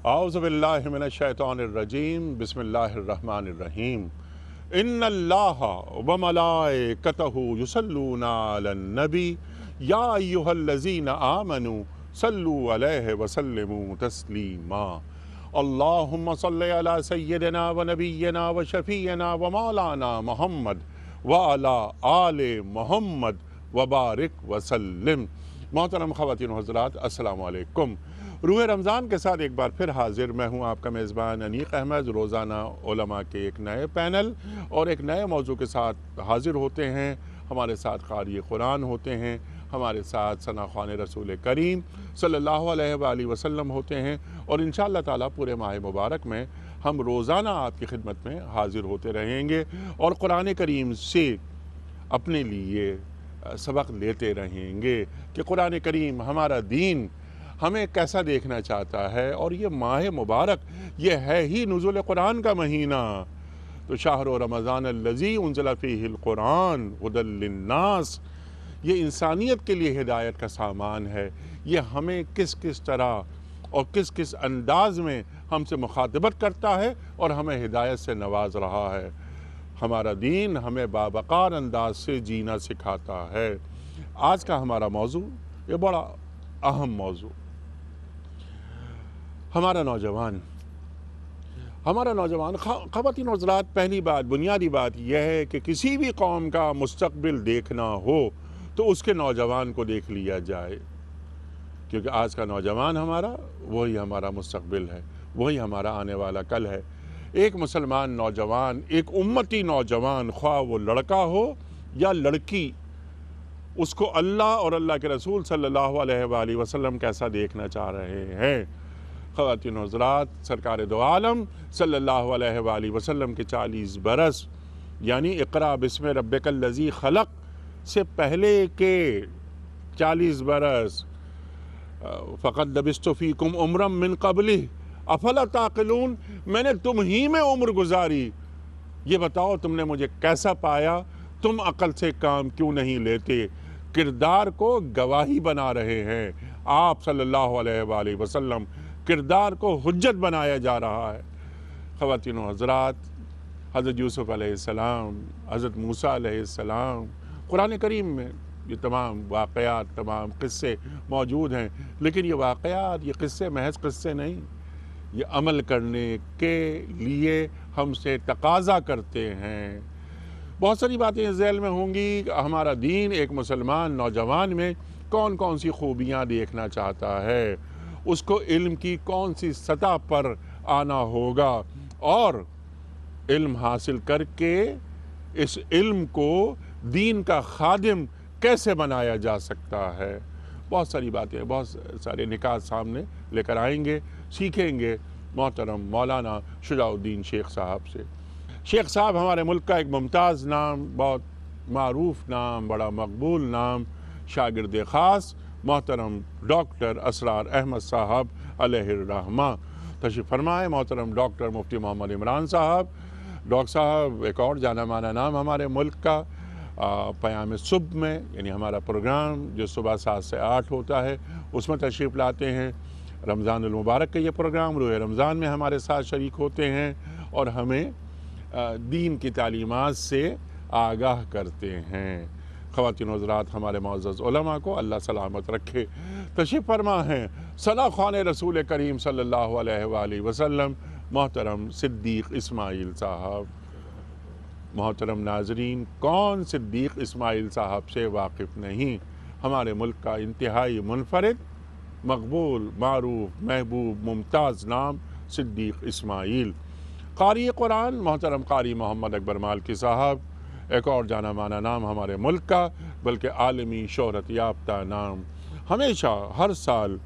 اعوذ باللہ من الشیطان الرجیم بسم اللہ الرحمن الرحیم ان اللہ وملائکتہ یصلون علی النبی یا ایہا الذین آمنوا صلوا علیہ وسلموا تسلیما اللہم صلی علی سیدنا و نبینا و شفیعنا و مولانا محمد وعلی آل محمد وبارک وسلم۔ محترم خواتین و حضرات، السلام علیکم۔ روح رمضان کے ساتھ ایک بار پھر حاضر میں ہوں آپ کا میزبان انیق احمد۔ روزانہ علماء کے ایک نئے پینل اور ایک نئے موضوع کے ساتھ حاضر ہوتے ہیں۔ ہمارے ساتھ قاری قرآن ہوتے ہیں، ہمارے ساتھ ثنا خوان رسول کریم صلی اللہ علیہ وآلہ وسلم ہوتے ہیں، اور انشاءاللہ تعالیٰ پورے ماہ مبارک میں ہم روزانہ آپ کی خدمت میں حاضر ہوتے رہیں گے اور قرآن کریم سے اپنے لیے سبق لیتے رہیں گے کہ قرآن کریم ہمارا دین ہمیں کیسا دیکھنا چاہتا ہے۔ اور یہ ماہ مبارک یہ ہے ہی نزول قرآن کا مہینہ، تو شہر رمضان الذی انزل فیہ القرآن ھدی للناس، یہ انسانیت کے لیے ہدایت کا سامان ہے۔ یہ ہمیں کس کس طرح اور کس کس انداز میں ہم سے مخاطبت کرتا ہے اور ہمیں ہدایت سے نواز رہا ہے۔ ہمارا دین ہمیں باوقار انداز سے جینا سکھاتا ہے۔ آج کا ہمارا موضوع یہ بڑا اہم موضوع، ہمارا نوجوان۔ خواتین و حضرات، پہلی بات، بنیادی بات یہ ہے کہ کسی بھی قوم کا مستقبل دیکھنا ہو تو اس کے نوجوان کو دیکھ لیا جائے، کیونکہ آج کا نوجوان وہی ہمارا مستقبل ہے، وہی ہمارا آنے والا کل ہے۔ ایک مسلمان نوجوان، ایک امتی نوجوان، خواہ وہ لڑکا ہو یا لڑکی، اس کو اللہ اور اللہ کے رسول صلی اللہ علیہ وآلہ وسلم کیسا دیکھنا چاہ رہے ہیں۔ خواتین و حضرات، سرکار دو عالم صلی اللہ علیہ وآلہ وسلم کے 40 برس، یعنی اقرأ بسم ربک الذی خلق سے پہلے کے 40 برس، فقد لبثت فیکم عمرا من قبلہ افلا تعقلون، میں نے تم ہی میں عمر گزاری، یہ بتاؤ تم نے مجھے کیسا پایا، تم عقل سے کام کیوں نہیں لیتے۔ کردار کو گواہی بنا رہے ہیں، آپ صلی اللہ علیہ وآلہ وسلم کردار کو حجت بنایا جا رہا ہے۔ خواتین و حضرات، حضرت یوسف علیہ السلام، حضرت موسیٰ علیہ السلام، قرآن کریم میں یہ تمام واقعات، تمام قصے موجود ہیں، لیکن یہ واقعات، یہ قصے محض قصے نہیں، یہ عمل کرنے کے لیے ہم سے تقاضا کرتے ہیں۔ بہت ساری باتیں ذیل میں ہوں گی۔ ہمارا دین ایک مسلمان نوجوان میں کون کون سی خوبیاں دیکھنا چاہتا ہے، اس کو علم کی کون سی سطح پر آنا ہوگا، اور علم حاصل کر کے اس علم کو دین کا خادم کیسے بنایا جا سکتا ہے۔ بہت ساری باتیں، بہت سارے نکات سامنے لے کر آئیں گے، سیکھیں گے محترم مولانا شجاع الدین شیخ صاحب سے۔ شیخ صاحب ہمارے ملک کا ایک ممتاز نام، بہت معروف نام، بڑا مقبول نام، شاگرد خاص محترم ڈاکٹر اسرار احمد صاحب علیہ الرحمہ تشریف فرمائے۔ محترم ڈاکٹر مفتی محمد عمران صاحب، ڈاکٹر صاحب ایک اور جانا مانا نام ہمارے ملک کا، پیام صبح میں، یعنی ہمارا پروگرام جو صبح 7 سے 8 ہوتا ہے، اس میں تشریف لاتے ہیں۔ رمضان المبارک کا یہ پروگرام، روح رمضان میں ہمارے ساتھ شریک ہوتے ہیں اور ہمیں دین کی تعلیمات سے آگاہ کرتے ہیں۔ خواتین و حضرات، ہمارے معزز علماء کو اللہ سلامت رکھے۔ تشریف فرما ہیں ثنا خوان رسول کریم صلی اللہ علیہ وآلہ وسلم محترم صدیق اسماعیل صاحب۔ محترم ناظرین، کون صدیق اسماعیل صاحب سے واقف نہیں؟ ہمارے ملک کا انتہائی منفرد، مقبول، معروف، محبوب، ممتاز نام صدیق اسماعیل۔ قاری قرآن محترم قاری محمد اکبر مالکی صاحب، ایک اور جانا مانا نام ہمارے ملک کا، بلکہ عالمی شہرت یافتہ نام۔ ہمیشہ ہر سال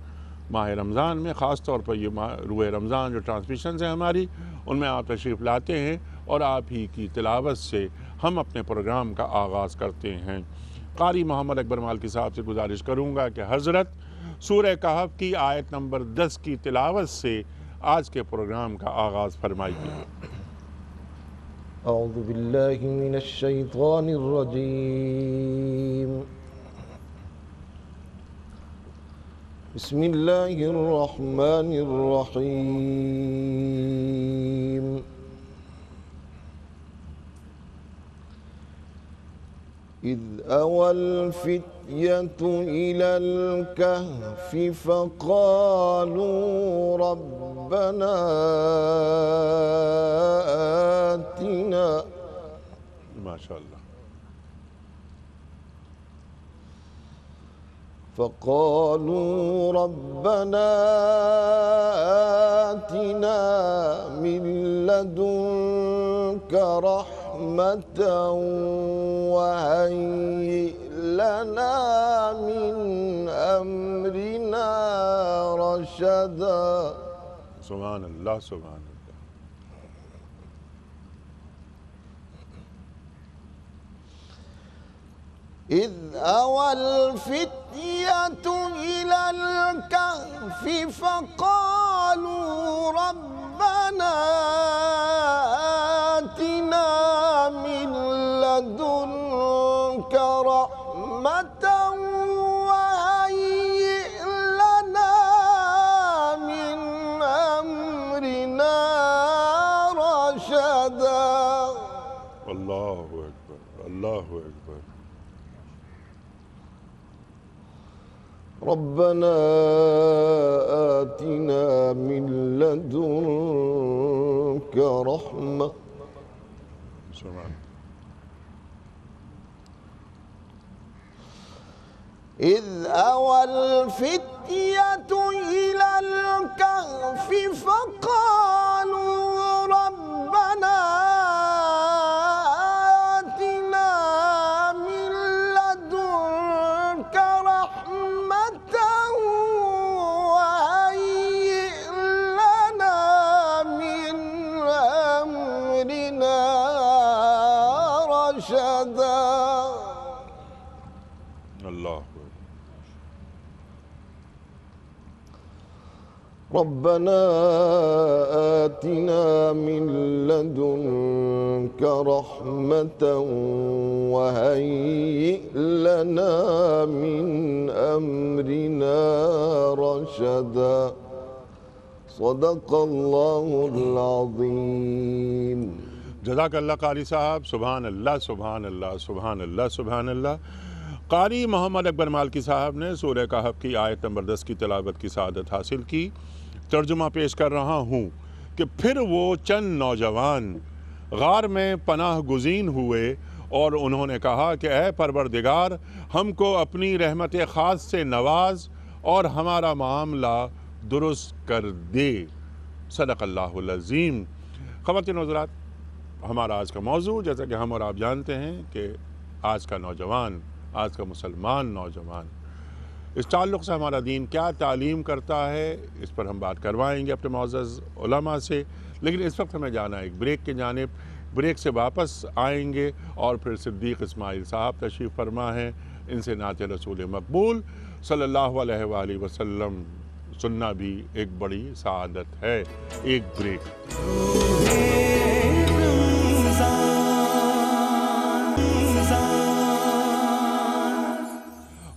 ماہ رمضان میں، خاص طور پر یہ روح رمضان جو ٹرانسمیشنز ہیں ہماری، ان میں آپ تشریف لاتے ہیں اور آپ ہی کی تلاوت سے ہم اپنے پروگرام کا آغاز کرتے ہیں۔ قاری محمد اکبر مالکی صاحب سے گزارش کروں گا کہ حضرت سورہ کہف کی آیت نمبر 10 کی تلاوت سے آج کے پروگرام کا آغاز فرمائیے۔ اعوذ باللہ من الشیطان الرجیم بسم الله الرحمن الرحيم إذ أوى الفتية إلى الكهف فقالوا ربنا آتنا ماشاء اللہ. فقالوا ربنا آتنا من لدنك رحمة وهيئ لنا من أمرنا رشدا. سبحان اللہ سبحان اللہ. إذ أوى الفتية إلى الكهف فقالوا ربنا آتنا من لدنك رحمة وهيئ لنا من أمرنا رشدا. اللہ اکبر اللہ اکبر. ربنا آتنا من لدنك رحمة سبحان. إذ أوى الفتية إلى الكهف فقالوا ربنا آتنا من لدنك رحمة وهيئ لنا من أمرنا رشدا. اللہ ربنا آتنا من لدنك رحمة وهيئ لنا من أمرنا رشدا. صدق الله العظيم. جزاک اللہ قاری صاحب. سبحان اللہ سبحان اللہ سبحان اللہ سبحان اللہ. قاری محمد اکبر مالکی صاحب نے سورہ کہف کی آیت نمبر 10 کی تلاوت کی سعادت حاصل کی. ترجمہ پیش کر رہا ہوں کہ پھر وہ چند نوجوان غار میں پناہ گزین ہوئے اور انہوں نے کہا کہ اے پروردگار ہم کو اپنی رحمت خاص سے نواز اور ہمارا معاملہ درست کر دے. صدق اللہ العظیم. خواتین و حضرات، ہمارا آج کا موضوع جیسا کہ ہم اور آپ جانتے ہیں کہ آج کا نوجوان، آج کا مسلمان نوجوان، اس تعلق سے ہمارا دین کیا تعلیم کرتا ہے، اس پر ہم بات کروائیں گے اپنے معزز علماء سے. لیکن اس وقت ہمیں جانا ہے ایک بریک کی جانب. بریک سے واپس آئیں گے اور پھر صدیق اسماعیل صاحب تشریف فرما ہیں. ان سے نعت رسول مقبول صلی اللہ علیہ وآلہ وسلم سننا بھی ایک بڑی سعادت ہے. ایک بریک.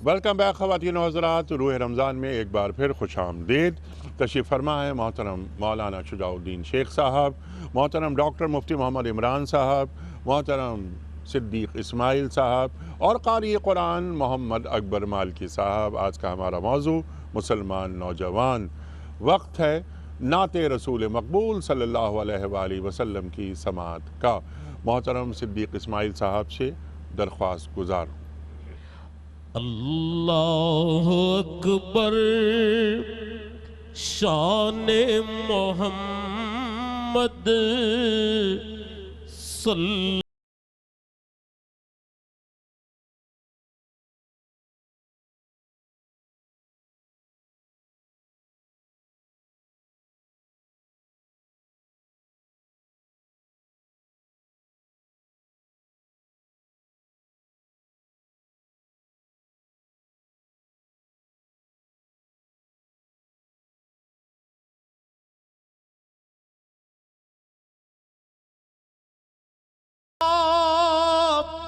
ویلکم بیک خواتین و حضرات. روح رمضان میں ایک بار پھر خوش آمدید. تشریف فرما ہے محترم مولانا شجاع الدین شیخ صاحب، محترم ڈاکٹر مفتی محمد عمران صاحب، محترم صدیق اسماعیل صاحب اور قاری قرآن محمد اکبر مالکی صاحب. آج کا ہمارا موضوع مسلمان نوجوان. وقت ہے نعت رسول مقبول صلی اللہ علیہ وآلہ وسلم کی سماعت کا. محترم صدیق اسماعیل صاحب سے درخواست گزار ہوں. اللہ اکبر شان محمد صلی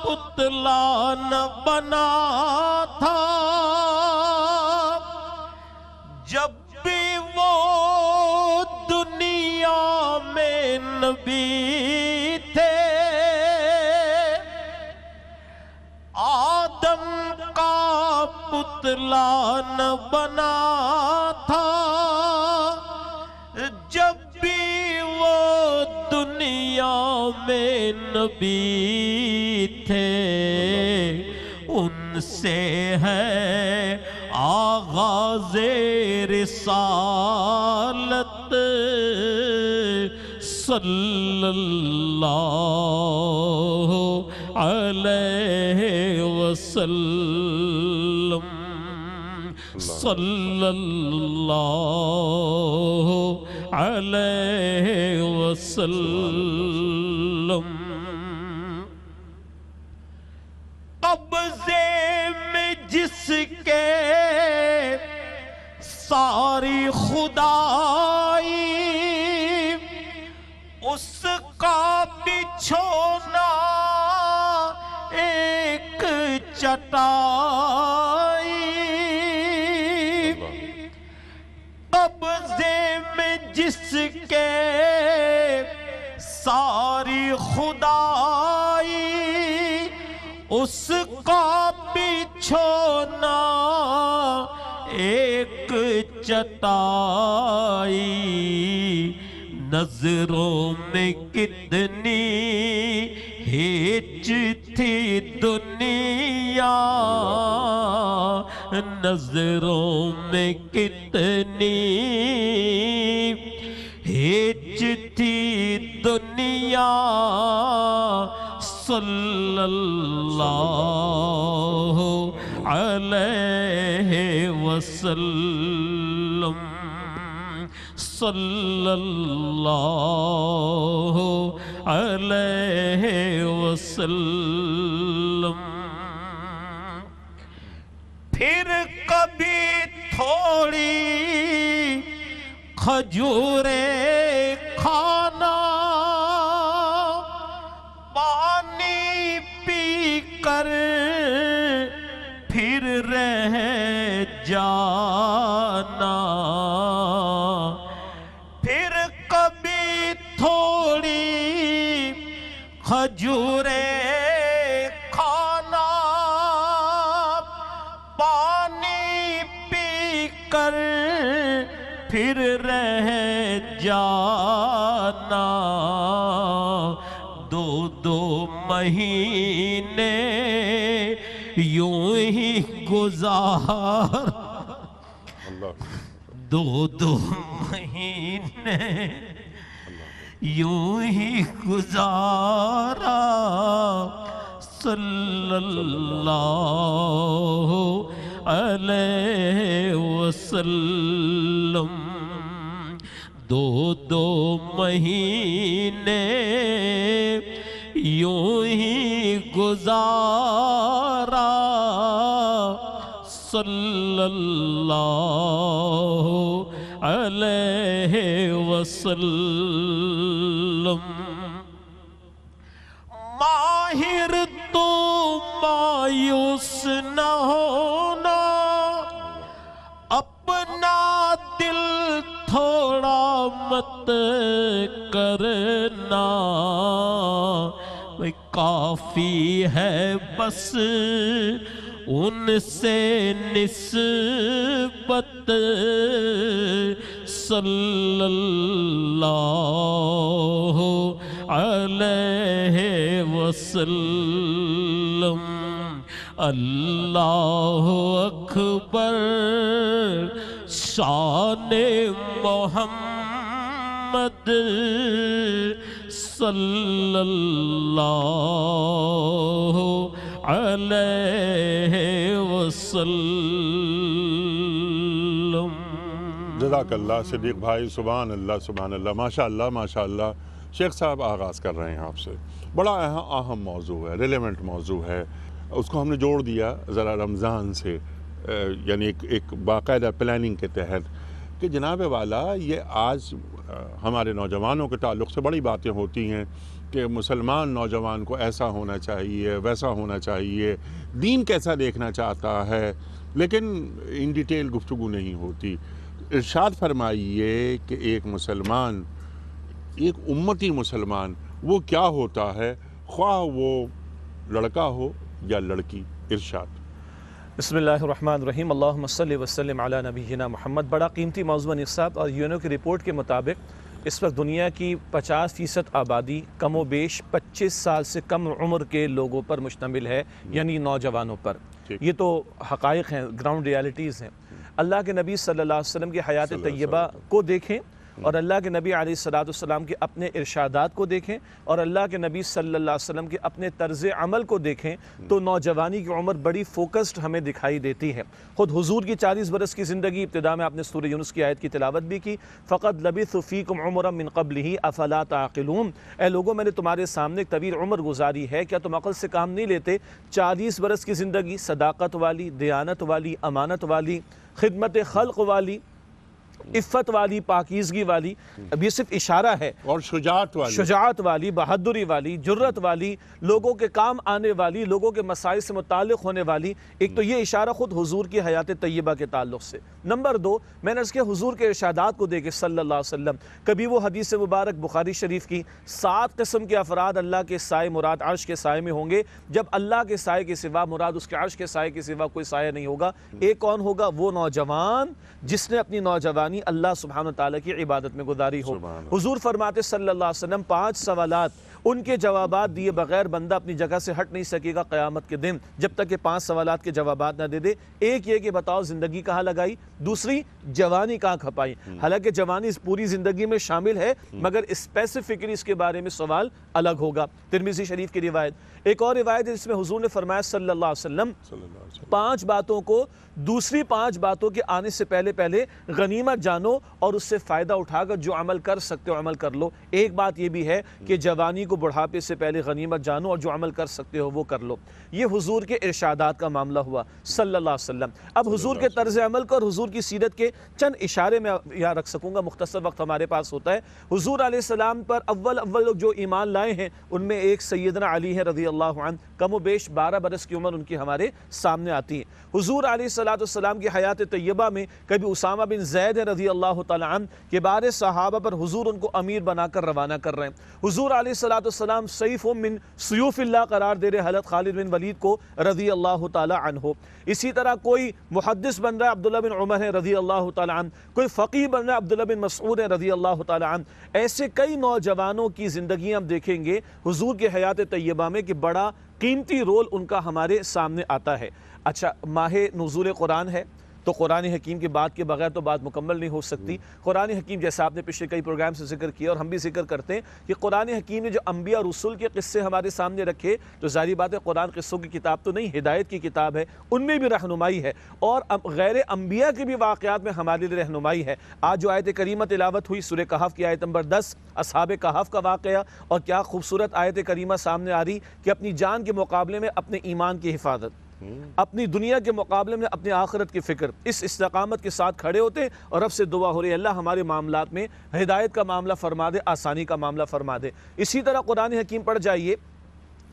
پتلا نہ بنا تھا نبی تھے، آدم کا پتلا نہ بنا تھا، جب بھی وہ دنیا میں نبی تھے، ان سے ہے آغاز رسالت صلی اللہ علیہ وسلم، صلی اللہ علیہ وسلم۔ قبضے میں جس کے ساری خدائی، اس کا بچھونا ایک چٹائی، قبضے میں جس کے ساری خدائی، اس کا بچھونا ایک چٹائی، نظروں میں کتنی ہیچ تھی دنیا، نظروں میں کتنی ہیچ تھی دنیا، صلی اللہ علیہ وسلم، صلی اللہ علیہ وسلم۔ پھر کبھی تھوڑی کھجوریں کھانا، پانی پی کر پھر رہ جانا، پھر کبھی تھوڑی کھجوریں کھانا، پانی پی کر پھر رہ جانا، دو دو مہینے یوں ہی گزار، دو دو مہینے یوں ہی گزارا، صلی اللہ علیہ وسلم، دو دو مہینے یوں ہی گزارا، صلی اللہ علیہ وسلم۔ ماہر تو مایوس نہ ہونا، اپنا دل تھوڑا مت کرنا، کافی ہے بس ان سے نسبت، صلی اللہ علیہ وسلم۔ اللہ اکبر، شان محمد صلی اللہ علیہ وسلم۔ جزاک اللہ صدیق بھائی، سبحان اللہ سبحان اللہ، ماشاء اللہ ماشاء اللہ۔ شیخ صاحب آغاز کر رہے ہیں آپ سے، بڑا اہم موضوع ہے، ریلیونٹ موضوع ہے، اس کو ہم نے جوڑ دیا ذرا رمضان سے، یعنی ایک باقاعدہ پلاننگ کے تحت کہ جناب والا یہ آج ہمارے نوجوانوں کے تعلق سے بڑی باتیں ہوتی ہیں کہ مسلمان نوجوان کو ایسا ہونا چاہیے، ویسا ہونا چاہیے، دین کیسا دیکھنا چاہتا ہے، لیکن ان ڈیٹیل گفتگو نہیں ہوتی۔ ارشاد فرمائیے کہ ایک مسلمان ایک امتی مسلمان وہ کیا ہوتا ہے، خواہ وہ لڑکا ہو یا لڑکی. ارشاد. بسم اللہ الرحمن الرحیم. اللہم صلی وسلم علی نبینا محمد. بڑا قیمتی موضوع نصاب اور یونو کی رپورٹ کے مطابق اس وقت دنیا کی 50% آبادی کم و بیش 25 سال سے کم عمر کے لوگوں پر مشتمل ہے، یعنی نوجوانوں پر. یہ تو حقائق ہیں، گراؤنڈ ریالٹیز ہیں. اللہ کے نبی صلی اللہ علیہ وسلم کی حیات طیبہ کو دیکھیں اور اللہ کے نبی علیہ السلام کے اپنے ارشادات کو دیکھیں اور اللہ کے نبی صلی اللہ علیہ وسلم کے اپنے طرز عمل کو دیکھیں تو نوجوانی کی عمر بڑی فوکسڈ ہمیں دکھائی دیتی ہے. خود حضور کی 40 برس کی زندگی، ابتدا میں آپ نے سورہ یونس کی آیت کی تلاوت بھی کی. فقط لبثوا فیکم عمرا من قبلہ افلا تعقلون. اے لوگوں، میں نے تمہارے سامنے ایک طویل عمر گزاری ہے، کیا تم عقل سے کام نہیں لیتے؟ 40 برس کی زندگی، صداقت والی، دیانت والی، امانت والی، خدمت خلق والی، عفت والی، پاکیزگی والی. اب یہ صرف اشارہ ہے. اور شجاعت والی، بہادری والی، جرت والی، لوگوں کے کام آنے والی، لوگوں کے مسائل سے متعلق ہونے والی. ایک تو یہ اشارہ خود حضور کی حیات طیبہ کے تعلق سے. نمبر 2، میں نے اس کے حضور کے ارشادات کو دیکھے صلی اللہ علیہ وسلم. کبھی وہ حدیث مبارک بخاری شریف کی 7 قسم کے افراد اللہ کے سائے مراد عرش کے سائے میں ہوں گے، جب اللہ کے سائے کے سوا مراد اس کے عرش کے سائے کے سوا کوئی سایہ نہیں ہوگا. ایک کون ہوگا؟ وہ نوجوان جس نے اپنی نوجوانی اللہ سبحانہ وتعالی کی عبادت میں گزاری ہو. حضور فرماتے صلی اللہ علیہ وسلم 5 سوالات، ان کے جوابات دیے بغیر بندہ اپنی جگہ سے ہٹ نہیں سکے گا قیامت کے دن جب تک کہ 5 سوالات کے جوابات نہ دے دے. ایک یہ کہ بتاؤ زندگی کہاں لگائی، دوسری جوانی کہاں کھپائی. حالانکہ جوانی اس پوری زندگی میں شامل ہے مگر اسپیسیفکلی اس کے بارے میں سوال الگ ہوگا. ترمذی شریف کی روایت. ایک اور روایت ہے جس میں حضور نے فرمایا صلی اللہ علیہ وسلم 5 باتوں کو دوسری 5 باتوں کے آنے سے پہلے غنیمت جانو اور اس سے فائدہ اٹھا کر جو عمل کر سکتے ہو عمل کر لو. ایک بات یہ بھی ہے کہ جوانی کو بڑھاپے سے پہلے غنیمت جانو اور جو عمل کر سکتے ہو وہ کر لو. یہ حضور کے ارشادات کا معاملہ ہوا صلی اللہ علیہ وسلم. اب حضور کے طرز عمل کو اور حضور کی سیرت کے چند اشارے میں یہاں رکھ سکوں گا، مختصر وقت ہمارے پاس ہوتا ہے. حضور علیہ السلام پر اول لوگ جو ایمان لائے ہیں ان میں ایک سیدنا علی ہے رضی اللہ عنہ. کم و بیش 12 برس کی عمر ان کی ہمارے سامنے آتی ہے. حضور علیہ السلام کی حیات طیبہ میں کبھی اسامہ بن زید رضی اللہ تعالی عنہ کے بارے صحابہ پر حضور ان کو امیر بنا کر روانہ کر رہے ہیں. حضور علیہ السلام سیف من سیوف اللہ قرار دے رہے حضرت خالد بن ولید کو رضی اللہ تعالی عنہ. اسی طرح کوئی محدث بن رہا ہے عبداللہ بن عمر ہے رضی اللہ تعالی عنہ، کوئی فقیہ بن رہا ہے عبداللہ بن مسعود ہے رضی اللہ تعالی عنہ. ایسے کئی نوجوانوں کی زندگیاں ہم دیکھیں گے حضور کے حیات طیبہ میں کہ بڑا قیمتی رول ان کا ہمارے سامنے آتا ہے. اچھا، ماہ نزول قرآن ہے تو قرآن حکیم کی بات کے بغیر تو بات مکمل نہیں ہو سکتی. قرآن حکیم جیسا آپ نے پچھلے کئی پروگرام سے ذکر کیا اور ہم بھی ذکر کرتے ہیں کہ قرآن حکیم نے جو انبیاء اور رسول کے قصے ہمارے سامنے رکھے تو ظاہری بات ہے قرآن قصوں کی کتاب تو نہیں، ہدایت کی کتاب ہے. ان میں بھی رہنمائی ہے اور غیر انبیاء کے بھی واقعات میں ہمارے لیے رہنمائی ہے. آج جو آیت کریمہ تلاوت ہوئی سورہ کہف کی آیت نمبر 10، اصحاب کہف کا واقعہ، اور کیا خوبصورت آیت کریمہ سامنے آ رہی کہ اپنی جان کے مقابلے میں اپنے ایمان کی حفاظت، اپنی دنیا کے مقابلے میں اپنی آخرت کی فکر، اس استقامت کے ساتھ کھڑے ہوتے ہیں اور رب سے دعا ہو رہی ہے اللہ ہمارے معاملات میں ہدایت کا معاملہ فرما دے، آسانی کا معاملہ فرما دے. اسی طرح قرآن حکیم پڑھ جائیے،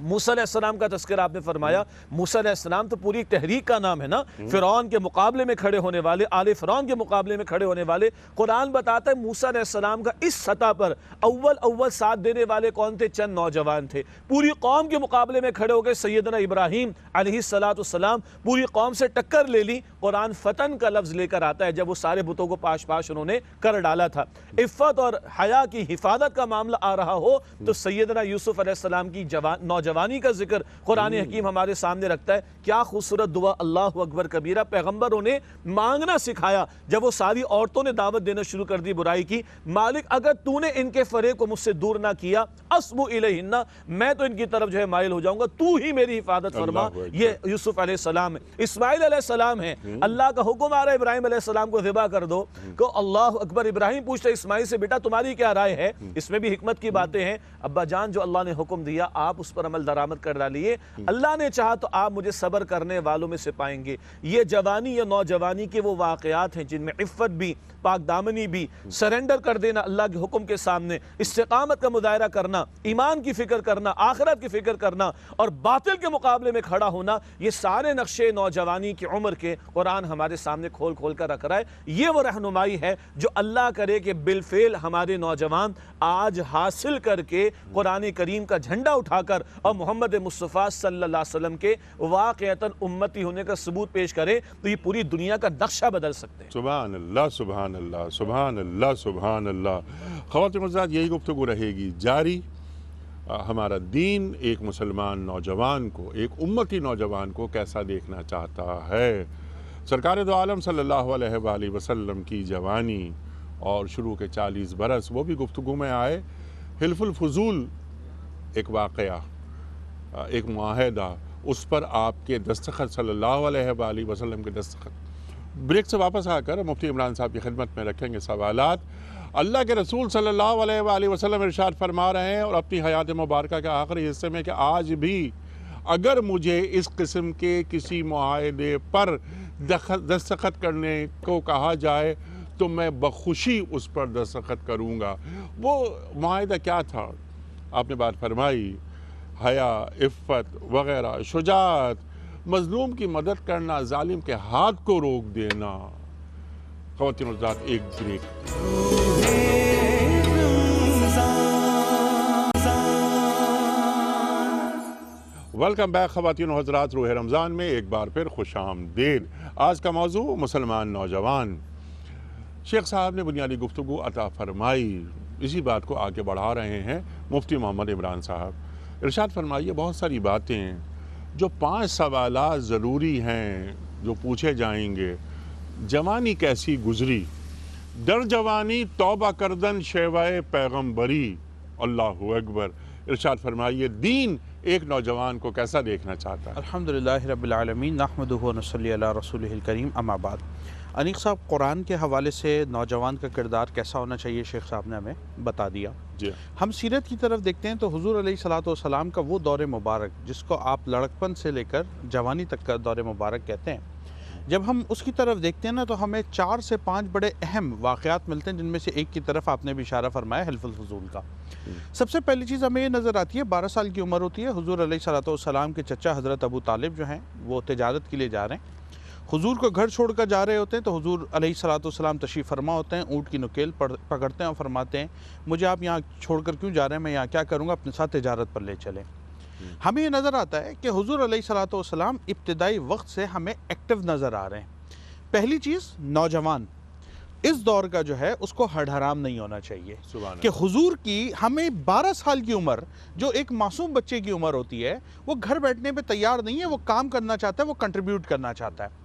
موسیٰ علیہ السلام کا تذکرہ آپ نے فرمایا. موسیٰ علیہ السلام تو پوری ایک تحریک کا نام ہے نا، فرعون کے مقابلے میں کھڑے ہونے والے، آل فرعون کے مقابلے میں کھڑے ہونے والے. قرآن بتاتا ہے موسیٰ علیہ السلام کا اس سطح پر اول ساتھ دینے والے کون تھے؟ چند نوجوان تھے. پوری قوم کے مقابلے میں کھڑے ہو گئے. سیدنا ابراہیم علیہ السلام پوری قوم سے ٹکر لے لی. قرآن فتن کا لفظ لے کر آتا ہے جب وہ سارے بتوں کو پاش انہوں نے کر ڈالا تھا. عفت اور حیا کی حفاظت کا معاملہ آ رہا ہو تو سیدنا یوسف علیہ السلام کی نوجوانی کا ذکر قرآن حکیم ہمارے سامنے رکھتا ہے. کیا خوبصورت دعا، اللہ اکبر کبیرہ، پیغمبروں نے مانگنا سکھایا. جب وہ ساری عورتوں نے دعوت دینا شروع کر دی برائی کی، مالک اگر تو نے ان کے فریب کو مجھ سے دور نہ کیا، اسبو الیہن، میں تو ان کی طرف جو ہے مائل ہو جاؤں گا، تو ہی میری حفاظت فرما. یہ یوسف علیہ السلام ہے. اسماعیل علیہ السلام ہے، اللہ کا حکم آ رہا ہے ابراہیم علیہ السلام کو ذبح کر دو. کہ اللہ اکبر، ابراہیم پوچھتا ہے اسماعیل سے بیٹا تمہاری کیا رائے ہے؟ اس میں بھی حکمت کی باتیں ہیں. ابا جان جو اللہ نے حکم دیا آپ اس پر عمل درآمد کر ڈالیے، اللہ نے چاہا تو آپ مجھے صبر کرنے والوں میں سے پائیں گے۔ یہ جوانی یا نوجوانی کے وہ واقعات ہیں جن میں عفت بھی، پاک دامنی بھی، سرنڈر کر دینا اللہ کے حکم کے سامنے، استقامت کا مظاہرہ کرنا، ایمان کی فکر کرنا، آخرت کی فکر کرنا اور باطل کے مقابلے میں کھڑا ہونا، یہ سارے نقشے نوجوانی کی عمر کے قرآن ہمارے سامنے کھول کھول کر رکھ رہا ہے۔ یہ وہ رہنمائی ہے جو اللہ کرے کہ بالفعل ہمارے نوجوان آج حاصل کر کے قرآن کریم کا جھنڈا اٹھا کر اور محمد مصطفیٰ صلی اللہ علیہ وسلم کے واقعتاً امتی ہونے کا ثبوت پیش کریں تو یہ پوری دنیا کا نقشہ بدل سکتے ہیں۔ سبحان اللہ، سبحان اللہ، سبحان اللہ، سبحان اللہ۔ خواتین حضرات، یہی گفتگو رہے گی جاری۔ ہمارا دین ایک مسلمان نوجوان کو، ایک امتی نوجوان کو کیسا دیکھنا چاہتا ہے۔ سرکار دو عالم صلی اللہ علیہ وآلہ وسلم کی جوانی اور شروع کے 40 برس وہ بھی گفتگو میں آئے۔ حلف الفضول ایک واقعہ، ایک معاہدہ، اس پر آپ کے دستخط صلی اللہ علیہ وآلہ وسلم کے دستخط۔ بریک سے واپس آ کر مفتی عمران صاحب کی خدمت میں رکھیں گے سوالات۔ اللہ کے رسول صلی اللہ علیہ وآلہ وسلم ارشاد فرما رہے ہیں اور اپنی حیات مبارکہ کے آخری حصے میں کہ آج بھی اگر مجھے اس قسم کے کسی معاہدے پر دستخط کرنے کو کہا جائے تو میں بخوشی اس پر دستخط کروں گا۔ وہ معاہدہ کیا تھا؟ آپ نے بات فرمائی، حیا، عفت وغیرہ، شجاعت، مظلوم کی مدد کرنا، ظالم کے ہاتھ کو روک دینا۔ خواتین و حضرات، ایک بریک۔ ویلکم بیک خواتین و حضرات، روح رمضان میں ایک بار پھر خوش آمدید۔ آج کا موضوع مسلمان نوجوان۔ شیخ صاحب نے بنیادی گفتگو عطا فرمائی، اسی بات کو آگے بڑھا رہے ہیں مفتی محمد عمران صاحب۔ ارشاد فرمائیے، بہت ساری باتیں جو 5 سوالات ضروری ہیں جو پوچھے جائیں گے۔ جوانی کیسی گزری؟ در جوانی توبہ کردن شیوائے پیغمبری، اللہ اکبر۔ ارشاد فرمائیے، دین ایک نوجوان کو کیسا دیکھنا چاہتا ہے؟ الحمدللہ رب العالمین، نحمدہ و نصلی علی رسولہ الکریم، اما بعد۔ انیق صاحب، قرآن کے حوالے سے نوجوان کا کردار کیسا ہونا چاہیے شیخ صاحب نے ہمیں بتا دیا۔ جی، ہم سیرت کی طرف دیکھتے ہیں تو حضور علیہ الصلوۃ والسلام کا وہ دور مبارک جس کو آپ لڑکپن سے لے کر جوانی تک کا دور مبارک کہتے ہیں، جب ہم اس کی طرف دیکھتے ہیں نا تو ہمیں 4 سے 5 بڑے اہم واقعات ملتے ہیں، جن میں سے ایک کی طرف آپ نے بھی اشارہ فرمایا، حلف الفضول کا۔ سب سے پہلی چیز ہمیں یہ نظر آتی ہے، 12 سال کی عمر ہوتی ہے، حضور علیہ الصلوۃ والسلام کے چچا حضرت ابو طالب جو ہیں وہ تجارت کے لیے جا رہے ہیں، حضور کو گھر چھوڑ کر جا رہے ہوتے ہیں تو حضور علیہ الصلوۃ والسلام تشریف فرما ہوتے ہیں، اونٹ کی نکیل پکڑتے ہیں اور فرماتے ہیں، مجھے آپ یہاں چھوڑ کر کیوں جا رہے ہیں، میں یہاں کیا کروں گا، اپنے ساتھ تجارت پر لے چلیں۔ ہمیں یہ نظر آتا ہے کہ حضور علیہ الصلوۃ والسلام ابتدائی وقت سے ہمیں ایکٹیو نظر آ رہے ہیں۔ پہلی چیز، نوجوان اس دور کا جو ہے اس کو ہڈ حرام نہیں ہونا چاہیے کہ حضور کی ہمیں 12 سال کی عمر جو ایک معصوم بچے کی عمر ہوتی ہے، وہ گھر بیٹھنے پہ تیار نہیں ہے، وہ کام کرنا چاہتا ہے، وہ کنٹریبیوٹ کرنا چاہتا ہے۔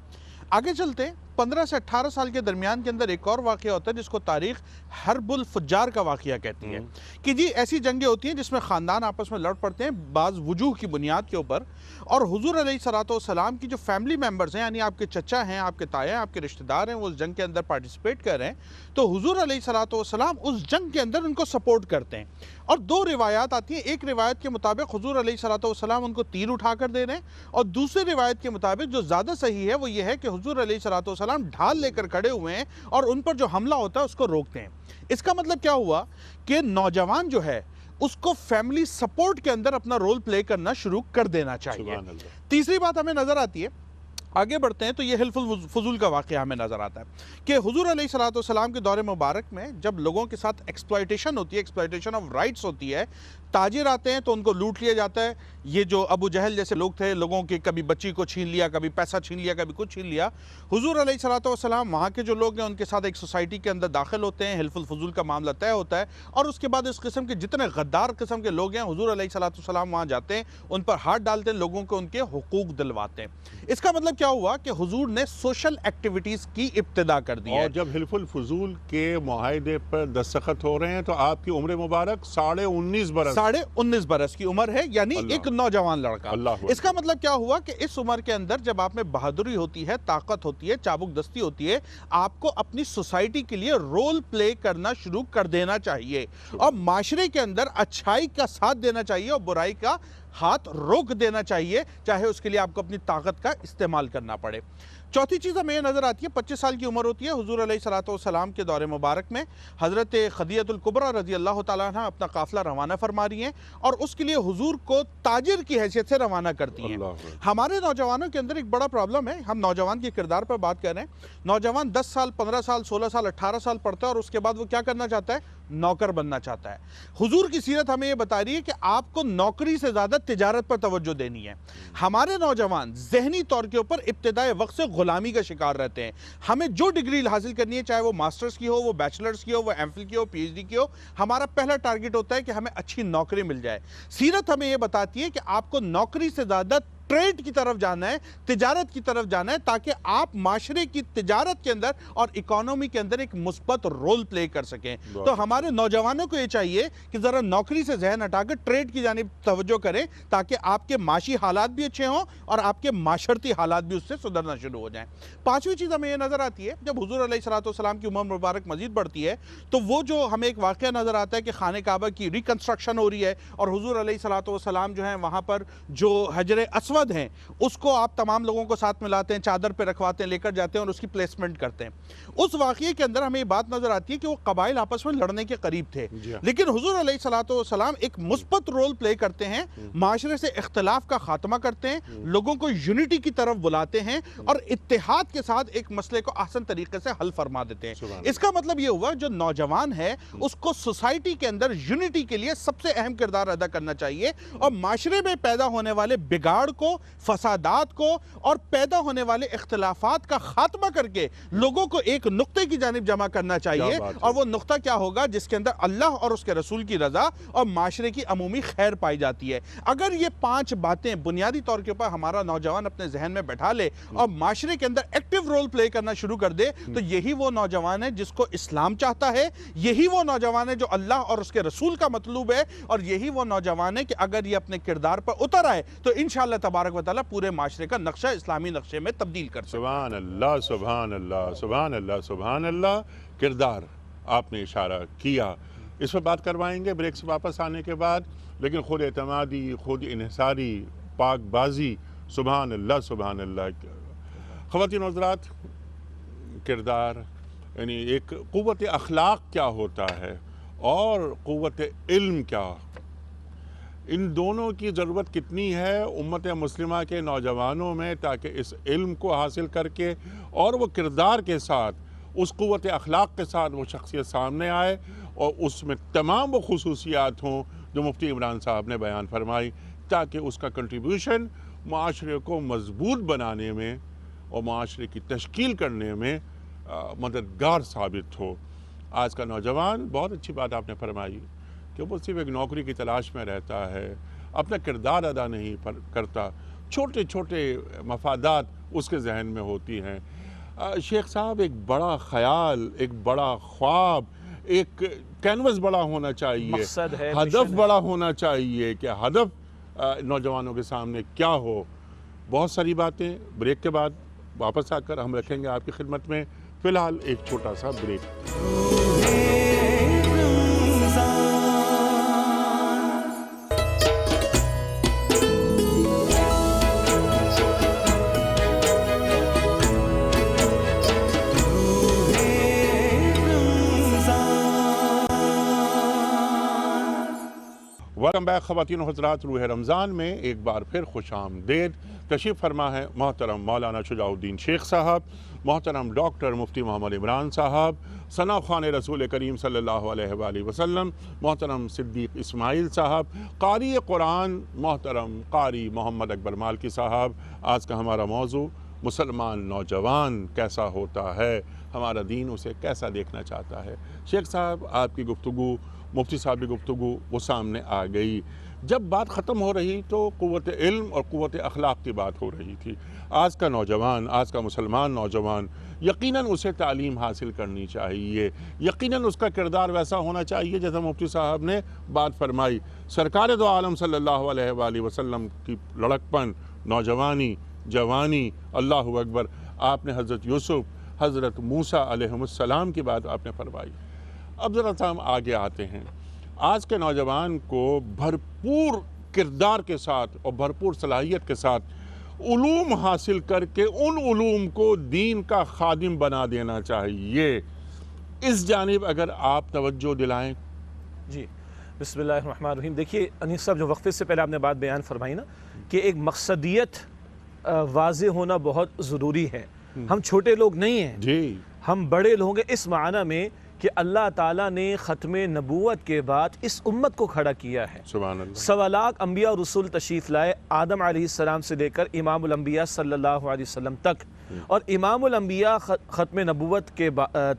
آگے چلتے ہیں، 15 سے 18 سال کے درمیان کے اندر ایک اور واقعہ ہوتا ہے جس کو تاریخ حرب الفجار کا واقعہ کہتی ہے کہ جی ایسی جنگیں ہوتی ہیں جس میں خاندان آپس میں لڑ پڑتے ہیں بعض وجوہ کی بنیاد کے اوپر، اور حضور علیہ الصلوۃ والسلام کی جو فیملی ممبرز ہیں، یعنی آپ کے چچا ہیں، آپ کے تایا ہیں، آپ کے رشتہ دار ہیں، وہ اس جنگ کے اندر پارٹیسپیٹ کر رہے ہیں، تو حضور علیہ الصلوۃ والسلام اس جنگ کے اندر ان کو سپورٹ کرتے ہیں۔ اور 2 روایات آتی ہیں، ایک روایت کے مطابق حضور علیہ الصلوۃ والسلام ان کو تیر اٹھا کر دے رہے ہیں، اور دوسری روایت کے مطابق جو زیادہ صحیح ہے وہ یہ ہے کہ حضور علیہ الصلوۃ والسلام ڈھال لے کر کھڑے ہوئے ہیں اور ان پر جو حملہ ہوتا ہے اس کو روکتے ہیں۔ اس کا مطلب کیا ہوا کہ نوجوان جو ہے اس کو فیملی سپورٹ کے اندر اپنا رول پلے کرنا شروع کر دینا چاہیے۔ تیسری بات ہمیں نظر آتی ہے، آگے بڑھتے ہیں تو یہ حلف الفضول کا واقعہ ہمیں نظر آتا ہے کہ حضور علیہ الصلوۃ والسلام کے دور مبارک میں جب لوگوں کے ساتھ ایکسپلائٹیشن ہوتی ہے، ایکسپلائٹیشن آف رائٹس ہوتی ہے، تاجر آتے ہیں تو ان کو لوٹ لیا جاتا ہے۔ یہ جو ابو جہل جیسے لوگ تھے، لوگوں کے کبھی بچی کو چھین لیا، کبھی پیسہ چھین لیا، کبھی کچھ چھین لیا۔ حضور علیہ الصلوۃ والسلام وہاں کے جو لوگ ہیں ان کے ساتھ ایک سوسائٹی کے اندر داخل ہوتے ہیں، حلف الفضول کا معاملہ طے ہوتا ہے، اور اس کے بعد اس قسم کے جتنے غدار قسم کے لوگ ہیں حضور علیہ الصلوۃ والسلام وہاں جاتے ہیں، ان پر ہاتھ ڈالتے ہیں، لوگوں کو ان کے حقوق دلواتے ہیں۔ اس کا مطلب کیا ہوا کہ حضور نے سوشل ایکٹیویٹیز کی ابتدا کر دی ہے۔ اور جب حلف الفضول کے معاہدے پر دستخط ہو رہے ہیں تو آپ کی عمر مبارک 19.5 برس 19.5 برس کی عمر ہے، یعنی ایک نوجوان لڑکا۔ اس کا مطلب کیا ہوا کہ اس عمر کے اندر جب آپ میں بہادری ہوتی ہے، طاقت ہوتی ہے، چابک دستی ہوتی ہے، آپ کو اپنی سوسائٹی کے لیے رول پلے کرنا شروع کر دینا چاہیے اور معاشرے کے اندر اچھائی کا ساتھ دینا چاہیے اور برائی کا ہاتھ روک دینا چاہیے، چاہے اس کے لیے آپ کو اپنی طاقت کا استعمال کرنا پڑے۔ چوتھی چیز ہمیں یہ نظر آتی ہے، 25 سال کی عمر ہوتی ہے حضور علیہ الصلوۃ والسلام کے دور مبارک میں حضرت خدیجہ الکبریٰ رضی اللہ تعالیٰ عنہ اپنا قافلہ روانہ فرما رہی ہیں اور اس کے لیے حضور کو تاجر کی حیثیت سے روانہ کرتی ہیں۔ ہمارے نوجوانوں کے اندر ایک بڑا پرابلم ہے، ہم نوجوان کے کردار پر بات کر رہے ہیں۔ نوجوان 10 سال 15 سال 16 سال 18 سال پڑھتا ہے اور اس کے بعد وہ کیا کرنا چاہتا ہے؟ نوکر بننا چاہتا ہے۔ حضور کی سیرت ہمیں یہ بتا رہی ہے کہ آپ کو نوکری سے زیادہ تجارت پر توجہ دینی ہے۔ ہمارے نوجوان ذہنی طور کے اوپر ابتدائی وقت سے غلامی کا شکار رہتے ہیں۔ ہمیں جو ڈگری حاصل کرنی ہے، چاہے وہ ماسٹرز کی ہو، وہ بیچلرز کی ہو، وہ ایم فل کی ہو، پی ایچ ڈی کی ہو، ہمارا پہلا ٹارگٹ ہوتا ہے کہ ہمیں اچھی نوکری مل جائے۔ سیرت ہمیں یہ بتاتی ہے کہ آپ کو نوکری سے زیادہ ٹریڈ کی طرف جانا ہے، تجارت کی طرف جانا ہے، تاکہ آپ معاشرے کی تجارت کے اندر اور اکانومی کے اندر ایک مثبت رول پلے کر سکیں۔ تو ہمارے نوجوانوں کو یہ چاہیے کہ ذرا نوکری سے ذہن ہٹا کر ٹریڈ کی جانب توجہ کریں، تاکہ آپ کے معاشی حالات بھی اچھے ہوں اور آپ کے معاشرتی حالات بھی اس سے سدھرنا شروع ہو جائیں۔ پانچویں چیز ہمیں یہ نظر آتی ہے، جب حضور علیہ الصلوۃ والسلام کی عمر مبارک مزید بڑھتی ہے تو وہ جو ہمیں ایک واقعہ نظر آتا ہے کہ خانہ کعبہ کی ریکنسٹرکشن ہو رہی ہے اور حضور علیہ الصلوۃ والسلام جو ہیں وہاں پر جو حجر اسود ہیں اس کو آپ تمام لوگوں کو ساتھ ملاتے ہیں، چادر پہ رکھواتے ہیں، لے کر جاتے ہیں اور اس کی پلیسمنٹ کرتے ہیں۔ اس واقعے کے اندر ہمیں یہ بات نظر آتی ہے کہ وہ قبائل آپس میں لڑنے کے قریب تھے، لیکن حضور علیہ الصلوۃ والسلام ایک مثبت رول پلے کرتے ہیں، معاشرے سے اختلاف کا خاتمہ کرتے ہیں، لوگوں کو یونٹی کی طرف بلاتے ہیں اور اتحاد کے ساتھ ایک مسئلے کو احسن طریقے سے حل فرما دیتے ہیں۔ اس کا مطلب یہ ہوا جو نوجوان ہے اس کو سوسائٹی کے اندر یونٹی کے لیے سب سے اہم کردار ادا کرنا چاہیے اور معاشرے میں پیدا ہونے والے بگاڑ کو، فسادات کو اور پیدا ہونے والے اختلافات کا خاتمہ کر کے لوگوں کو ایک نقطے کی جانب جمع کرنا چاہیے، اور وہ نقطہ کیا ہوگا؟ جس کے اندر اللہ اور اس کے رسول کی رضا اور معاشرے کی عمومی خیر پائی جاتی ہے۔ اگر یہ 5 باتیں بنیادی طور کے اوپر ہمارا نوجوان اپنے ذہن میں بٹھا لے اور معاشرے کے اندر ایکٹیو رول پلے کرنا شروع کر دے تو یہی وہ نوجوان ہے جس کو اسلام چاہتا ہے، یہی وہ نوجوان ہے جو اللہ اور اس کے رسول کا مطلوب ہے، اور یہی وہ نوجوان ہے کہ اگر یہ اپنے کردار پر اتر آئے تو انشاءاللہ تبارک و تعالیٰ پورے معاشرے کا نقشہ اسلامی نقشے میں تبدیل کر سکتے ہیں۔ سبحان اللہ سبحان اللہ سبحان اللہ سبحان اللہ۔ کردار آپ نے اشارہ کیا، اس پر بات کروائیں گے بریک سے واپس آنے کے بعد، لیکن خود اعتمادی، خود انحصاری، پاک بازی، سبحان اللہ سبحان اللہ۔ خواتین و حضرات، کردار یعنی ایک قوت اخلاق کیا ہوتا ہے اور قوت علم کیا، ان دونوں کی ضرورت کتنی ہے امت مسلمہ کے نوجوانوں میں، تاکہ اس علم کو حاصل کر کے اور وہ کردار کے ساتھ، اس قوت اخلاق کے ساتھ وہ شخصیت سامنے آئے اور اس میں تمام وہ خصوصیات ہوں جو مفتی عمران صاحب نے بیان فرمائی، تاکہ اس کا کنٹریبیوشن معاشرے کو مضبوط بنانے میں اور معاشرے کی تشکیل کرنے میں مددگار ثابت ہو۔ آج کا نوجوان، بہت اچھی بات آپ نے فرمائی کہ وہ صرف ایک نوکری کی تلاش میں رہتا ہے، اپنا کردار ادا نہیں کرتا، چھوٹے چھوٹے مفادات اس کے ذہن میں ہوتی ہیں۔ شیخ صاحب، ایک بڑا خیال، ایک بڑا خواب، ایک کینوس بڑا ہونا چاہیے، مقصد ہے، ہدف بڑا ہونا چاہیے کہ ہدف نوجوانوں کے سامنے کیا ہو۔ بہت ساری باتیں بریک کے بعد واپس آ کر ہم رکھیں گے آپ کی خدمت میں۔ فی الحال ایک چھوٹا سا بریک۔ ویلکم بیک خواتین و حضرات، روح رمضان میں ایک بار پھر خوش آمدید۔ تشریف فرما ہے محترم مولانا شجاع الدین شیخ صاحب، محترم ڈاکٹر مفتی محمد عمران صاحب، ثنا خوان رسول کریم صلی اللہ علیہ وآلہ وسلم، محترم صدیق اسماعیل صاحب، قاری قرآن محترم قاری محمد اکبر مالکی صاحب۔ آج کا ہمارا موضوع مسلمان نوجوان کیسا ہوتا ہے، ہمارا دین اسے کیسا دیکھنا چاہتا ہے۔ شیخ صاحب، آپ کی گفتگو، مفتی صاحب کی گفتگو وہ سامنے آ گئی۔ جب بات ختم ہو رہی تو قوت علم اور قوت اخلاق کی بات ہو رہی تھی۔ آج کا نوجوان، آج کا مسلمان نوجوان، یقیناً اسے تعلیم حاصل کرنی چاہیے، یقیناً اس کا کردار ویسا ہونا چاہیے جیسا مفتی صاحب نے بات فرمائی۔ سرکار دو عالم صلی اللہ علیہ وآلہ وسلم کی لڑکپن، نوجوانی، جوانی، اللہ اکبر، آپ نے حضرت یوسف، حضرت موسیٰ علیہ السلام کی بات آپ نے فرمائی۔ اب ذرا سا ہم آگے آتے ہیں۔ آج کے نوجوان کو بھرپور کردار کے ساتھ اور بھرپور صلاحیت کے ساتھ علوم حاصل کر کے ان علوم کو دین کا خادم بنا دینا چاہیے۔ اس جانب اگر آپ توجہ دلائیں۔ جی بسم اللہ الرحمن الرحیم۔ دیکھیے انیس صاحب، جو وقفے سے پہلے آپ نے بات بیان فرمائی نا کہ ایک مقصدیت واضح ہونا بہت ضروری ہے۔ ہم چھوٹے لوگ نہیں ہیں، جی ہم بڑے لوگ ہیں، اس معنی میں کہ اللہ تعالیٰ نے ختم نبوت کے بعد اس امت کو کھڑا کیا ہے۔ سبحان اللہ۔ 1.25 لاکھ انبیاء اور رسول تشریف لائے، آدم علیہ السلام سے لے کر امام الانبیاء صلی اللہ علیہ وسلم تک، اور امام الانبیاء ختم نبوت کے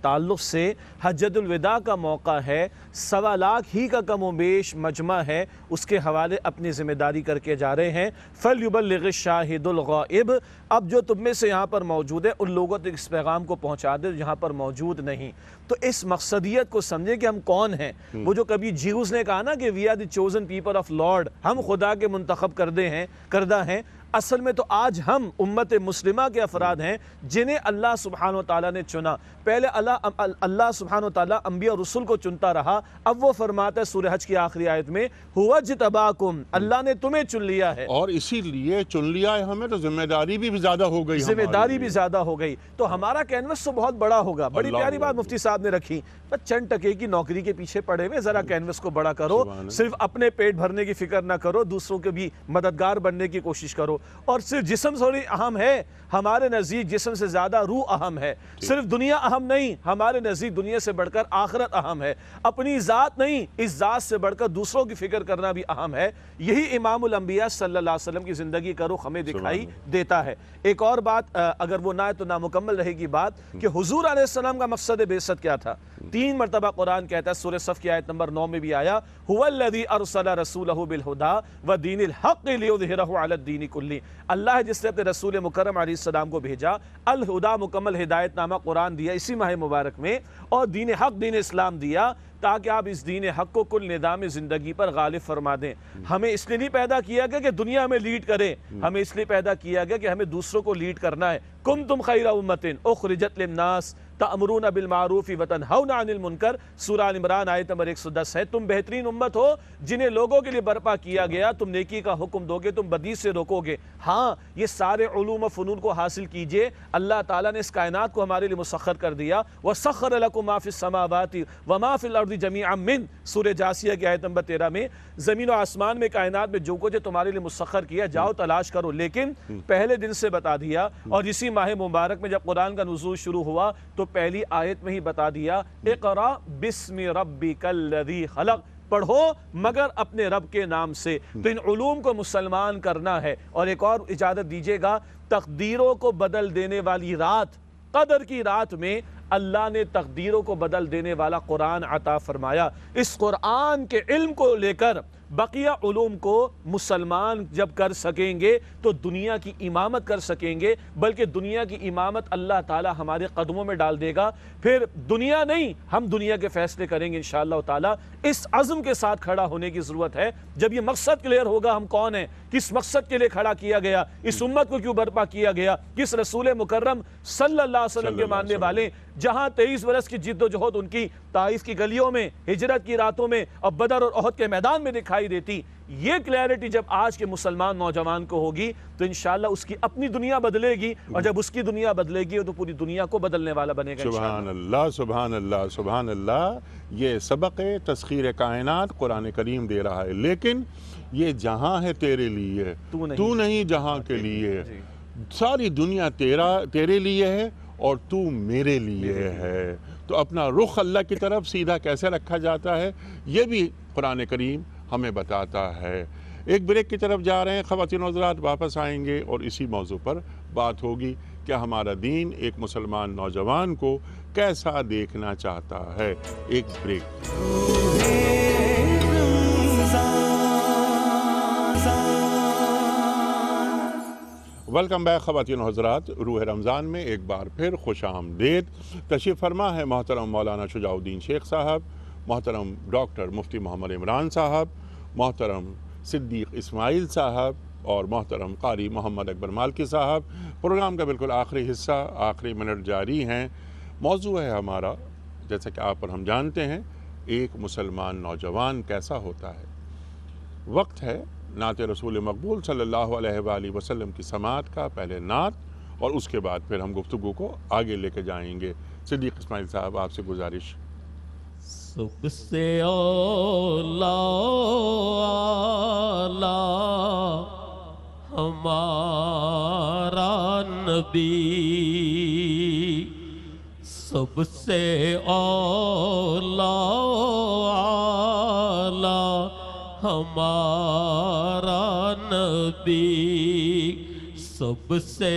تعلق سے حجۃ الوداع کا موقع ہے، 1.25 لاکھ ہی کا کم و بیش مجمع ہے، اس کے حوالے اپنی ذمہ داری کر کے جا رہے ہیں۔ فَلْيُبَلِّغِ الشَّاهِدُ الْغَائِبُ، اب جو تم میں سے یہاں پر موجود ہے ان لوگوں تک اس پیغام کو پہنچا دے جہاں پر موجود نہیں۔ تو اس مقصدیت کو سمجھے کہ ہم کون ہیں۔ وہ جو کبھی جیوز نے کہا نا کہ we are the chosen people of Lord, ہم خدا کے منتخب کردہ ہیں، اصل میں تو آج ہم امت مسلمہ کے افراد ہیں جنہیں اللہ سبحانہ وتعالیٰ نے چنا۔ پہلے اللہ سبحانہ وتعالیٰ انبیاء اور رسول کو چنتا رہا، اب وہ فرماتا ہے سورہ حج کی آخری آیت میں هُوَ اجْتَبَاكُمْ، اللہ نے تمہیں چن لیا ہے، اور اسی لیے چن لیا ہے ہمیں، تو ذمہ داری بھی زیادہ ہو گئی، ذمہ داری بھی زیادہ ہو گئی، تو ہمارا کینوس تو بہت بڑا ہوگا۔ بڑی اللہ پیاری بات اللہ۔ مفتی صاحب نے رکھی، بس چند ٹکے کی نوکری کے پیچھے پڑے ہوئے، ذرا کینوس کو بڑا کرو، صرف اپنے پیٹ بھرنے کی فکر نہ کرو، دوسروں کے بھی مددگار بننے کی کوشش کرو۔ اور صرف جسم تھوڑی اہم ہے، ہمارے نزدیک جسم سے زیادہ روح اہم ہے، صرف دنیا اہم نہیں، ہمارے نزدیک دنیا سے بڑھ کر آخرت اہم ہے، اپنی ذات نہیں، اس ذات سے بڑھ کر دوسروں کی فکر کرنا بھی اہم ہے۔ یہی امام الانبیاء صلی اللہ علیہ وسلم کی زندگی کا رخ ہمیں دکھائی دیتا ہے۔ ایک اور بات اگر وہ نہ ہے تو نامکمل رہے گی بات، کہ حضور علیہ السلام کا مقصد بعثت کیا تھا؟ 3 مرتبہ قرآن کہتا ہے، سورہ صف کی آیت نمبر 9 میں بھی آیا، هُوَ الَّذِي أَرْسَلَ رَسُولَهُ بِالْهُدَى وَدِينِ الْحَقِّ لِيُظْهِرَهُ عَلَى الدِّينِ كُلِّهِ، اللہ ہے جس نے اپنے رسول مکرم علیہ السلام کو بھیجا، الہدا مکمل ہدایت نامہ قرآن دیا اسی ماہ مبارک میں، اور دین حق دین اسلام دیا تاکہ آپ اس دین حق کو کل نظام زندگی پر غالب فرما دیں۔ ہمیں اس لیے نہیں پیدا کیا گیا کہ دنیا ہمیں لیڈ کرے، ہمیں اس لیے پیدا کیا گیا کہ ہمیں دوسروں کو لیڈ کرنا ہے۔ کنتم خیر امۃ اخرجت للناس تأمرون بالمعروف وتنہون عن المنکر، سورہ آل عمران آیت نمبر 110 ہے۔ تم بہترین امت ہو جنہیں لوگوں کے لیے برپا کیا گیا، تم نیکی کا حکم دو گے، تم بدی سے روکو گے۔ ہاں، یہ سارے علوم و فنون کو حاصل کیجئے، اللہ تعالیٰ نے اس کائنات کو ہمارے لیے مسخر کر دیا۔ وَسَخَّرَ لَكُم مَا فِي السَّمَاوَاتِ وَمَا فِي الْأَرْضِ جَمِيعًا مِّنْ، سورہ جاسیہ کی آیت نمبر 13 میں، زمین و آسمان میں کائنات میں جو کچھ ہے تمہارے لیے مسخر کیا، جاؤ تلاش کرو۔ لیکن پہلے دن سے بتا دیا، اور اسی ماہ مبارک میں جب قرآن کا نزول شروع ہوا تو پہلی آیت میں ہی بتا دیا، اقرأ بسم ربک الذی خلق، پڑھو مگر اپنے رب کے نام سے۔ تو ان علوم کو مسلمان کرنا ہے۔ اور ایک اور اجازت دیجیے گا، تقدیروں کو بدل دینے والی رات، قدر کی رات میں اللہ نے تقدیروں کو بدل دینے والا قرآن عطا فرمایا۔ اس قرآن کے علم کو لے کر بقیہ علوم کو مسلمان جب کر سکیں گے تو دنیا کی امامت کر سکیں گے، بلکہ دنیا کی امامت اللہ تعالی ہمارے قدموں میں ڈال دے گا۔ پھر دنیا نہیں، ہم دنیا کے فیصلے کریں گے انشاءاللہ تعالی۔ اس عزم کے ساتھ کھڑا ہونے کی ضرورت ہے۔ جب یہ مقصد کلیئر ہوگا ہم کون ہیں، کس مقصد کے لیے کھڑا کیا گیا، اس امت کو کیوں برپا کیا گیا، کس رسول مکرم صلی اللہ علیہ وسلم کے ماننے والے، جہاں 23 برس کی جد و جہد ان کی طائف کی گلیوں میں، ہجرت کی راتوں میں اور بدر اور احد کے میدان میں دکھائی دیتی، یہ کلیئرٹی جب آج کے مسلمان نوجوان کو ہوگی تو انشاءاللہ اس کی اپنی دنیا بدلے گی، اور جب اس کی دنیا بدلے گی تو پوری دنیا کو بدلنے والا بنے گا انشاءاللہ۔ سبحان اللہ، سبحان اللہ، سبحان اللہ۔ یہ سبق تسخیر کائنات قرآن کریم دے رہا ہے، لیکن یہ جہاں ہے تیرے لیے، تو نہیں جہاں کے لیے، ساری دنیا تیرے لیے ہے اور تو میرے لیے ہے۔ تو اپنا رخ اللہ کی طرف سیدھا کیسے رکھا جاتا ہے یہ بھی قرآن کریم ہمیں بتاتا ہے۔ ایک بریک کی طرف جا رہے ہیں، خواتین و حضرات واپس آئیں گے اور اسی موضوع پر بات ہوگی کہ ہمارا دین ایک مسلمان نوجوان کو کیسا دیکھنا چاہتا ہے۔ ایک بریک۔ ویلکم بیک خواتین و حضرات، روح رمضان میں ایک بار پھر خوش آمدید۔ تشریف فرما ہے محترم مولانا شجاع الدین شیخ صاحب، محترم ڈاکٹر مفتی محمد عمران صاحب، محترم صدیق اسماعیل صاحب اور محترم قاری محمد اکبر مالکی صاحب۔ پروگرام کا بالکل آخری حصہ، آخری منٹ جاری ہیں۔ موضوع ہے ہمارا، جیسا کہ آپ اور ہم جانتے ہیں، ایک مسلمان نوجوان کیسا ہوتا ہے۔ وقت ہے نعت رسول مقبول صلی اللہ علیہ وآلہ وسلم کی سماعت کا، پہلے نعت اور اس کے بعد پھر ہم گفتگو کو آگے لے کے جائیں گے۔ صدیق اسماعیل صاحب آپ سے گزارش۔ سب سے اولا ہمارا نبی، سب سے اولا ہمارا نبی، سب سے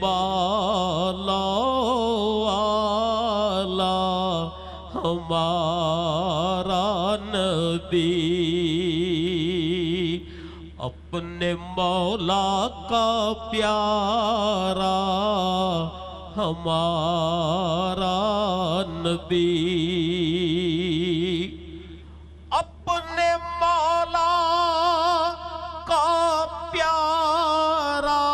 بالا ہمارا نبی، اپنے مولا کا پیارا ہمارا نبی، اپنے مولا کا پیارا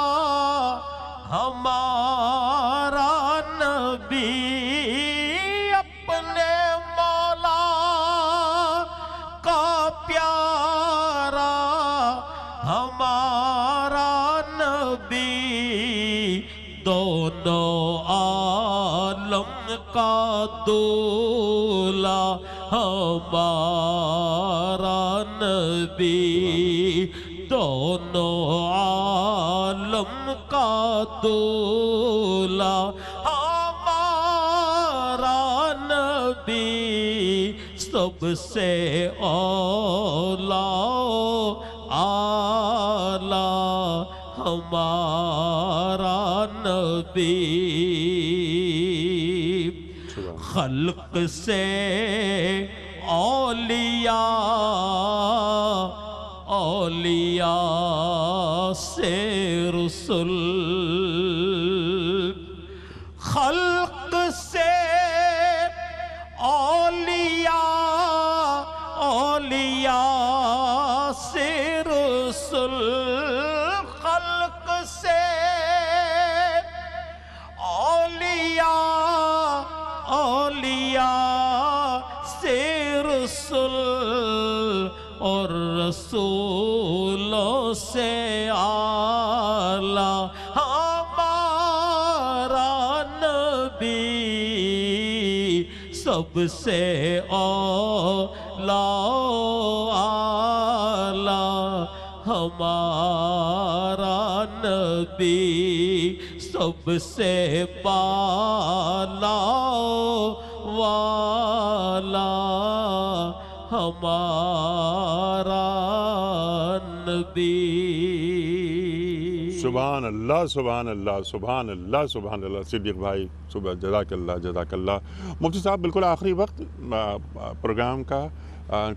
ہمارا نبی، اپنے مولا کا پیارا ہمارا نبی، دونوں عالم کا دولا ہمارا نبی، دونوں عالم کا دولا ہمارا نبی، سب سے اولا اعلیٰ ہمارا نبی، خلق سے اولیاء، اولیاء سے رسل، خلق سے اولیاء، اولیاء سے رسل، خلق سے اولیاء، اولیاء سے رسل، اور رسولوں سے اعلیٰ ہمارا نبی، سب سے اولیاء اعلیٰ ہمارا نبی، سب سے بالا والا ہمارا نبی۔ سبحان اللہ، سبحان اللہ، سبحان اللہ، سبحان اللہ۔ صدیق بھائی صبح جزاک اللہ، جزاک اللہ۔ مفتی صاحب بالکل آخری وقت پروگرام کا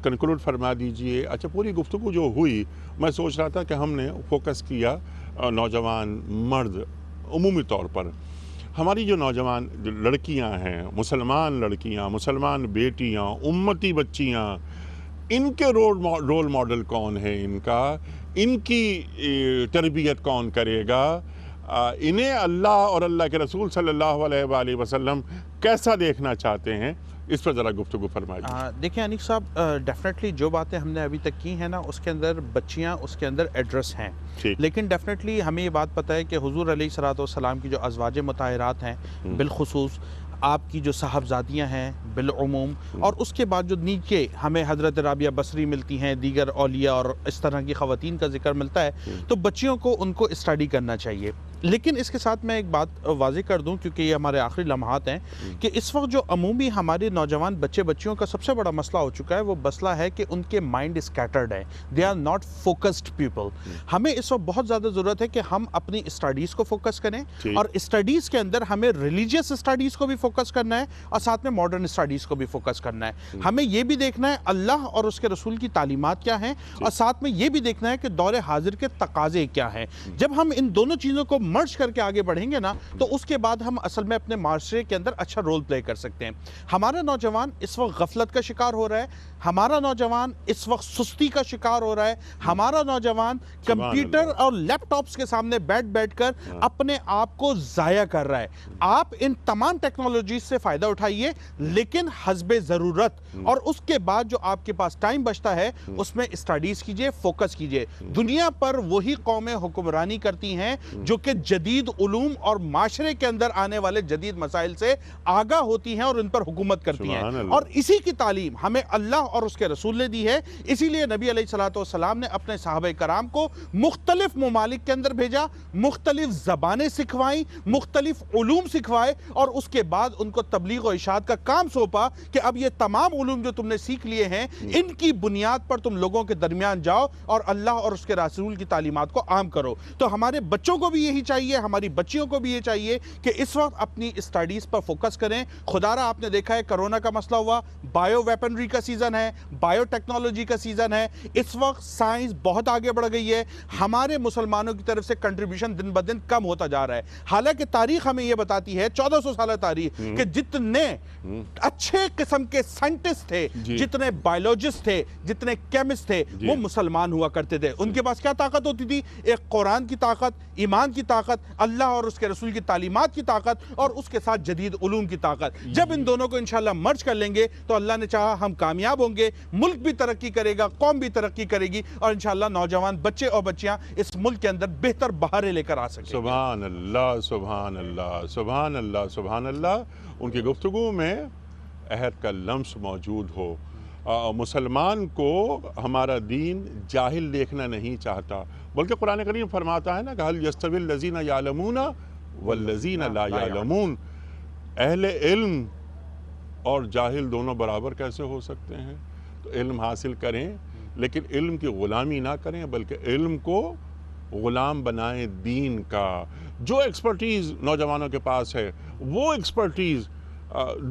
کنکلوڈ فرما دیجئے۔ اچھا، پوری گفتگو جو ہوئی، میں سوچ رہا تھا کہ ہم نے فوکس کیا نوجوان مرد عمومی طور پر، ہماری جو نوجوان لڑکیاں ہیں، مسلمان لڑکیاں، مسلمان بیٹیاں، امتی بچیاں، ان کے رول ماڈل کون ہے، ان کا، ان کی تربیت کون کرے گا، انہیں اللہ اور اللہ کے رسول صلی اللہ علیہ وآلہ وسلم کیسا دیکھنا چاہتے ہیں، اس پر ذرا گفتگو فرمائیے۔ دیکھیں انیس صاحب، ڈیفینیٹلی جو باتیں ہم نے ابھی تک کی ہیں نا، اس کے اندر بچیاں اس کے اندر ایڈریس ہیں، لیکن ڈیفینیٹلی ہمیں یہ بات پتہ ہے کہ حضور علیہ الصلوۃ والسلام کی جو ازواج مطہرات ہیں، بالخصوص آپ کی جو صاحبزادیاں ہیں بالعموم، اور اس کے بعد جو نیچے ہمیں حضرت رابعہ بصری ملتی ہیں، دیگر اولیاء اور اس طرح کی خواتین کا ذکر ملتا ہے، تو بچیوں کو ان کو اسٹڈی کرنا چاہیے۔ لیکن اس کے ساتھ میں ایک بات واضح کر دوں، کیونکہ یہ ہمارے آخری لمحات ہیں، کہ اس وقت جو عمومی ہمارے نوجوان بچیوں کا سب سے بڑا مسئلہ ہو چکا ہے، وہ مسئلہ ہے کہ ان کے مائنڈ اسکیٹرڈ ہیں، they are not focused people. ہمیں اس وقت بہت زیادہ ضرورت ہے کہ ہم اپنی اسٹڈیز کو فوکس کریں، اور اسٹڈیز کے اندر ہمیں ریلیجیس اسٹڈیز کو بھی فوکس کرنا ہے، اور ساتھ میں ماڈرن اسٹڈیز کو بھی فوکس کرنا ہے۔ ہمیں یہ بھی دیکھنا ہے اللہ اور اس کے رسول کی تعلیمات کیا ہیں، اور ساتھ میں یہ بھی دیکھنا ہے کہ دور حاضر کے تقاضے کیا ہیں۔ جب ہم ان دونوں چیزوں کو مرج کر کے آگے بڑھیں گے نا تو اس کے بعد ہم اصل میں اپنے معاشرے کے اندر اچھا رول پلے کر سکتے ہیں۔ ہمارا نوجوان اس وقت غفلت کا شکار ہو رہا ہے، ہمارا نوجوان اس وقت سستی کا شکار ہو رہا ہے، ہمارا نوجوان کمپیوٹر اور لیپ ٹاپس کے سامنے بیٹھ کر اپنے آپ کو ضائع کر رہا ہے۔ آپ ان تمام ٹیکنالوجیز سے فائدہ اٹھائیے، لیکن حسب ضرورت، اور اس کے بعد جو آپ کے پاس ٹائم بچتا ہے اس میں اسٹڈیز کیجئے، فوکس کیجئے۔ دنیا پر وہی قومیں حکمرانی کرتی ہیں جو کہ جدید علوم اور معاشرے کے اندر آنے والے جدید مسائل سے آگاہ ہوتی ہیں اور ان پر حکومت کرتی ہیں، اور اسی کی تعلیم ہمیں اللہ اور اس کے رسول نے دی ہے۔ اسی لیے نبی علیہ السلام نے اپنے صحابہ کرام کو مختلف ممالک کے اندر بھیجا، مختلف زبانیں سکھوائیں، مختلف علوم سکھوائے، اور اس کے بعد ان کو تبلیغ و ارشاد کا کام سونپا کہ اب یہ تمام علوم جو تم نے سیکھ لیے ہیں ان کی بنیاد پر تم لوگوں کے درمیان جاؤ اور اللہ اور اس کے رسول کی تعلیمات کو عام کرو۔ تو ہمارے بچوں کو بھی یہی چاہیے، ہماری بچیوں کو بھی یہ چاہیے کہ اس وقت اپنی اسٹڈیز پر فوکس کریں۔ خدا را آپ نے دیکھا ہے کرونا کا مسئلہ ہوا، بائیو ویپنری کا سیزن ہے، بائیو ٹیکنالوجی کا سیزن ہے، اس وقت سائنس بہت آگے بڑھ گئی ہے، ہمارے مسلمانوں کی طرف سے کنٹریبیوشن دن بدن کم ہوتا جا رہا ہے۔ حالانکہ تاریخ ہمیں یہ بتاتی ہے، 1400 سالہ تاریخ، کہ جتنے اچھے قسم کے سائنٹسٹ تھے، جتنے بائیولوجسٹ تھے، جتنے کیمسٹ تھے، وہ مسلمان ہوا کرتے تھے۔ ان کے پاس کیا طاقت ہوتی تھی؟ ایک قرآن کی طاقت، ایمان کی طاقت، اللہ اور اس کے رسول کی تعلیمات کی طاقت، اور اس کے ساتھ جدید علوم کی طاقت۔ جب ان دونوں کو انشاءاللہ مرج کر لیں گے تو اللہ نے چاہا ہم کامیاب ہوں گے، ملک بھی ترقی کرے گا، قوم بھی ترقی کرے گی، اور انشاءاللہ نوجوان بچے اور بچیاں اس ملک کے اندر بہتر بہاریں لے کر آ سکیں۔ سبحان اللہ، سبحان اللہ، سبحان اللہ، سبحان اللہ۔ ان کی گفتگو میں عہد کا لمس موجود ہو۔ مسلمان کو ہمارا دین جاہل دیکھنا نہیں چاہتا، بلکہ قرآن کریم فرماتا ہے نا کہ هل يستوي الذين يعلمون والذين لا يعلمون، اہل علم اور جاہل دونوں برابر کیسے ہو سکتے ہیں؟ تو علم حاصل کریں، لیکن علم کی غلامی نہ کریں، بلکہ علم کو غلام بنائیں دین کا۔ جو ایکسپرٹیز نوجوانوں کے پاس ہے وہ ایکسپرٹیز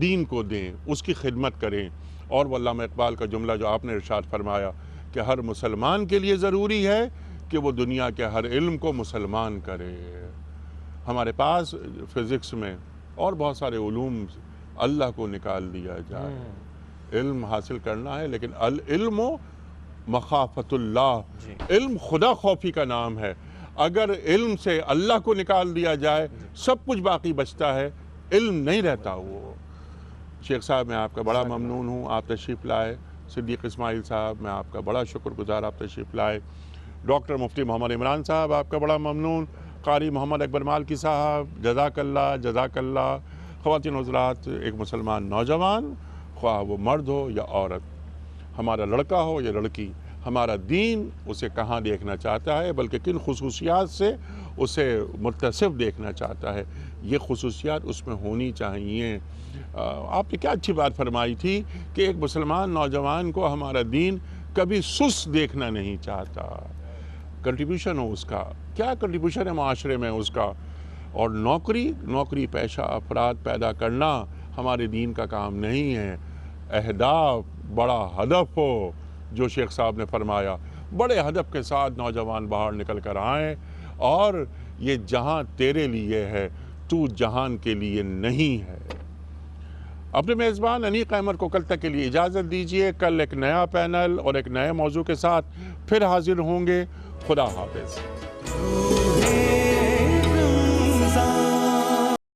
دین کو دیں، اس کی خدمت کریں۔ اور وہ علامہ اقبال کا جملہ جو آپ نے ارشاد فرمایا کہ ہر مسلمان کے لیے ضروری ہے کہ وہ دنیا کے ہر علم کو مسلمان کرے۔ ہمارے پاس فزکس میں اور بہت سارے علوم، اللہ کو نکال دیا جائے۔ علم حاصل کرنا ہے، لیکن العلم مخافت اللہ، علم خدا خوفی کا نام ہے۔ اگر علم سے اللہ کو نکال دیا جائے سب کچھ باقی بچتا ہے، علم نہیں رہتا۔ وہ شیخ صاحب میں آپ کا بڑا ممنون ہوں، آپ تشریف لائے۔ صدیق اسماعیل صاحب میں آپ کا بڑا شکر گزار، آپ تشریف لائے۔ ڈاکٹر مفتی محمد عمران صاحب آپ کا بڑا ممنون۔ قاری محمد اکبر مالکی صاحب جزاک اللہ، جزاک اللہ۔ خواتین حضرات، ایک مسلمان نوجوان، خواہ وہ مرد ہو یا عورت، ہمارا لڑکا ہو یا لڑکی، ہمارا دین اسے کہاں دیکھنا چاہتا ہے، بلکہ کن خصوصیات سے اسے متصف دیکھنا چاہتا ہے، یہ خصوصیات اس میں ہونی چاہیے۔ آپ نے کیا اچھی بات فرمائی تھی کہ ایک مسلمان نوجوان کو ہمارا دین کبھی سست دیکھنا نہیں چاہتا۔ کنٹریبیوشن ہو اس کا، کیا کنٹریبیوشن ہے معاشرے میں اس کا، اور نوکری پیشہ افراد پیدا کرنا ہمارے دین کا کام نہیں ہے۔ اہداف، بڑا ہدف ہو، جو شیخ صاحب نے فرمایا، بڑے ہدف کے ساتھ نوجوان باہر نکل کر آئیں، اور یہ جہاں تیرے لیے ہے، تو جہان کے لیے نہیں ہے۔ اپنے میزبان انیق احمد کو کل تک کے لیے اجازت دیجیے۔ کل ایک نیا پینل اور ایک نئے موضوع کے ساتھ پھر حاضر ہوں گے۔ خدا حافظ۔